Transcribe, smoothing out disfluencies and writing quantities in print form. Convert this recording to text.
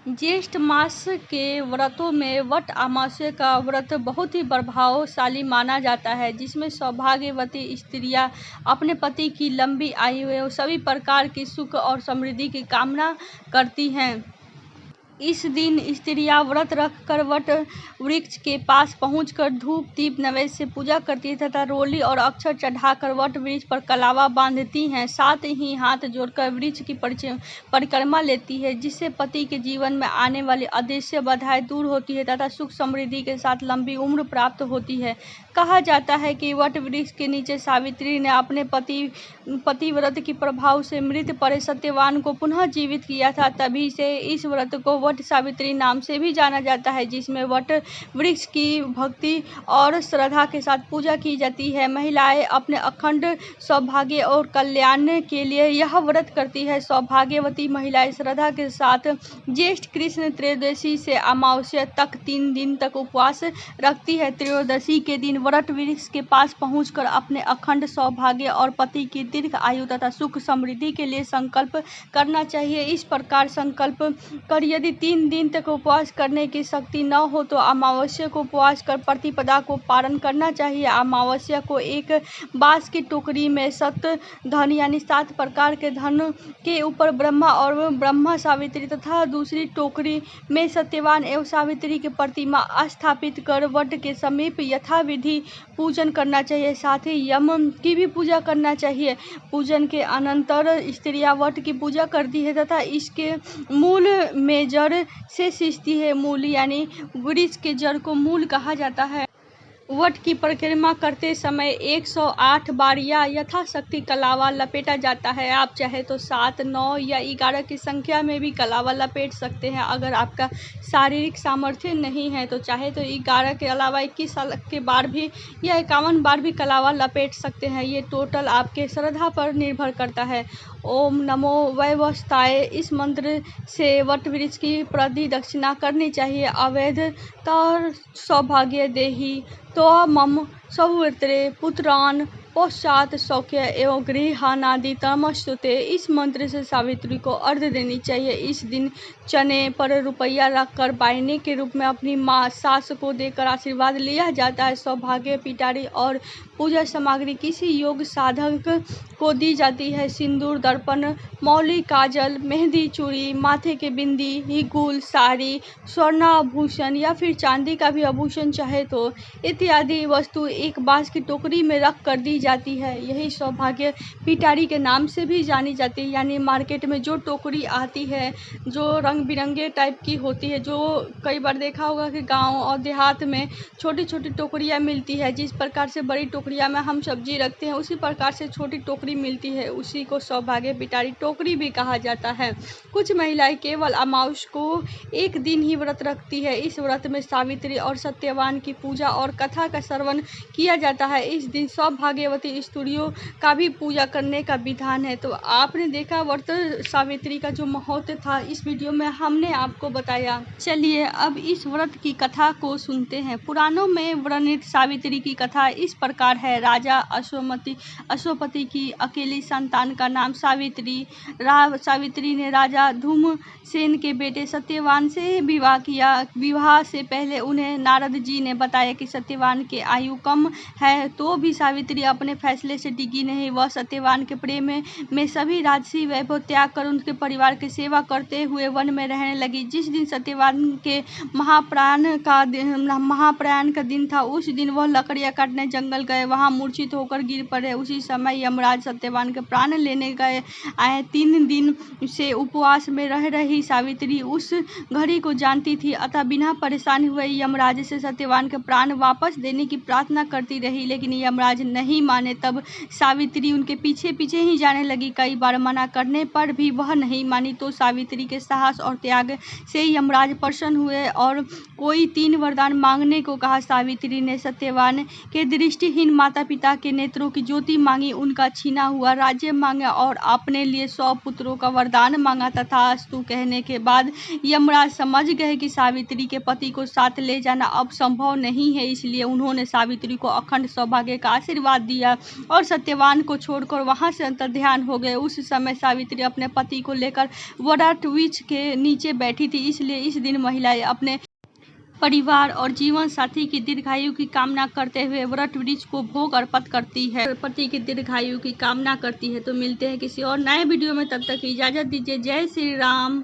ज्येष्ठ मास के व्रतों में वट अमावस्या का व्रत बहुत ही प्रभावशाली माना जाता है, जिसमें सौभाग्यवती स्त्रियां अपने पति की लंबी आयु एवं सभी प्रकार की सुख और समृद्धि की कामना करती हैं। इस दिन स्त्रियां व्रत रखकर वट वृक्ष के पास पहुंचकर धूप दीप नैवेद्य से पूजा करती है तथा रोली और अक्षर चढ़ाकर वट वृक्ष पर कलावा बांधती हैं। साथ ही हाथ जोड़कर वृक्ष की परिक्रमा लेती है, जिससे पति के जीवन में आने वाली अदृश्य बाधाएं दूर होती है तथा सुख समृद्धि के साथ लंबी उम्र प्राप्त होती है। कहा जाता है कि वट वृक्ष के नीचे सावित्री ने अपने पतिव्रत के प्रभाव से मृत पड़े सत्यवान को पुनः जीवित किया था। तभी से इस व्रत को वट सावित्री नाम से भी जाना जाता है, जिसमें वट वृक्ष की भक्ति और श्रद्धा के साथ पूजा की जाती है। महिलाएं अपने अखंड सौभाग्य और कल्याण के लिए यह व्रत करती है। सौभाग्यवती महिलाएं श्रद्धा के साथ ज्येष्ठ कृष्ण त्रयोदशी से अमावस्या तक 3 दिन तक उपवास रखती है। त्रयोदशी के दिन वट वृक्ष के पास पहुंचकर अपने अखंड सौभाग्य और पति की दीर्घ आयु तथा सुख समृद्धि के लिए संकल्प करना चाहिए। इस प्रकार संकल्प कर यदि 3 दिन तक उपवास करने की शक्ति न हो तो अमावस्या को उपवास कर प्रतिपदा को पारण करना चाहिए। अमावस्या को एक बांस की टोकरी में 7 धन यानी 7 प्रकार के धन के ऊपर ब्रह्मा और ब्रह्मा सावित्री तथा दूसरी टोकरी में सत्यवान एवं सावित्री की प्रतिमा स्थापित कर वट के समीप यथाविधि पूजन करना चाहिए। साथ ही यम की भी पूजा करना चाहिए। पूजन के अनंतर स्त्रियां वट की पूजा करती है तथा इसके मूल में जड़ से सींचती है। मूल यानी वृक्ष के जड़ को मूल कहा जाता है। वट की परिक्रमा करते समय 108 बार या यथाशक्ति कलावा लपेटा जाता है। आप चाहे तो 7, 9 या 11 की संख्या में भी कलावा लपेट सकते हैं। अगर आपका शारीरिक सामर्थ्य नहीं है तो चाहे तो 11 के अलावा 21 के बार भी या 51 बार भी कलावा लपेट सकते हैं। ये टोटल आपके श्रद्धा पर निर्भर करता है। ओम नमो वैवस्ताय इस मंत्र से वट वृक्ष की प्रदक्षिणा करनी चाहिए। अवैध तर सौभाग्य देही तो मम सौवर्त्रे पुत्रान पश्चात सौख्य एवं गृहानादि तमस्तुते इस मंत्र से सावित्री को अर्घ्य देनी चाहिए। इस दिन चने पर रुपया रखकर बायने के रूप में अपनी माँ सास को देकर आशीर्वाद लिया जाता है। सौभाग्य पिटारी और पूजा सामग्री किसी योग साधक को दी जाती है। सिंदूर, दर्पण, मौली, काजल, मेहंदी, चूड़ी, माथे के बिंदी, हिगुल, साड़ी, स्वर्णाभूषण या फिर चांदी का भी आभूषण चाहे तो इत्यादि वस्तु एक बांस की टोकरी में रख कर दी जाती है। यही सौभाग्य पिटारी के नाम से भी जानी जाती है। यानी मार्केट में जो टोकरी आती है जो रंग बिरंगे टाइप की होती है, जो कई बार देखा होगा कि गांव और देहात में छोटी छोटी टोकरियां मिलती है। जिस प्रकार से बड़ी टोकरियां में हम सब्जी रखते हैं उसी प्रकार से छोटी टोकरी मिलती है, उसी को सौभाग्य पिटारी टोकरी भी कहा जाता है। कुछ महिलाएं केवल अमावस्या को एक दिन ही व्रत रखती है। इस व्रत में सावित्री और सत्यवान की पूजा और कथा का श्रवण किया जाता है। इस दिन सौभाग्यवती स्त्रियों का भी पूजा करने का विधान है। तो आपने देखा व्रत सावित्री का जो महत्व था, इस वीडियो में हमने आपको बताया। चलिए अब इस व्रत की कथा को सुनते हैं। पुराणों में वर्णित सावित्री की कथा इस प्रकार है। राजा अश्वपति की अकेली संतान का नाम सावित्री। सावित्री ने राजा धूमसेन के बेटे सत्यवान से विवाह किया। विवाह से पहले उन्हें नारद जी ने बताया कि सत्यवान की आयु कम है, तो भी सावित्री अपने फैसले से टिकी नहीं। वह सत्यवान के प्रेम में सभी राजसी वैभव त्याग कर उनके परिवार की सेवा करते हुए वन में रहने लगी। जिस दिन सत्यवान के महाप्रयाण का दिन था, उस दिन वह लकड़ियां काटने जंगल गए। वहां मूर्छित होकर गिर पड़े। उसी समय यमराज सत्यवान के प्राण लेने गए आए। 3 दिन से उपवास में रह रही सावित्री उस घड़ी को जानती थी, अतः बिना परेशान हुए यमराज से सत्यवान के प्राण वापस देने की प्रार्थना करती रही, लेकिन यमराज नहीं माने। तब सावित्री उनके पीछे पीछे ही जाने लगी। कई बार मना करने पर भी वह नहीं मानी, तो सावित्री के साहस और त्याग से यमराज प्रसन्न हुए और कोई 3 वरदान मांगने को कहा। सावित्री ने सत्यवान के दृष्टिहीन माता पिता के नेत्रों की ज्योति मांगी, उनका छीना हुआ राज्य मांगा और अपने लिए 100 पुत्रों का वरदान मांगा। तथास्तु कहने के बाद यमराज समझ गए कि सावित्री के पति को साथ ले जाना अब संभव नहीं है, इसलिए उन्होंने सावित्री को अखंड सौभाग्य का आशीर्वाद दिया। किया और सत्यवान को छोड़कर वहां से अंतर्ध्यान हो गए। उस समय सावित्री अपने पति को लेकर वट वृक्ष के नीचे बैठी थी। इसलिए इस दिन महिलाएं अपने परिवार और जीवन साथी की दीर्घायु की कामना करते हुए वट वृक्ष को भोग अर्पित करती है, पति की दीर्घायु की कामना करती है। तो मिलते हैं किसी और नए वीडियो में, तब तक इजाजत दीजिए। जय श्री राम।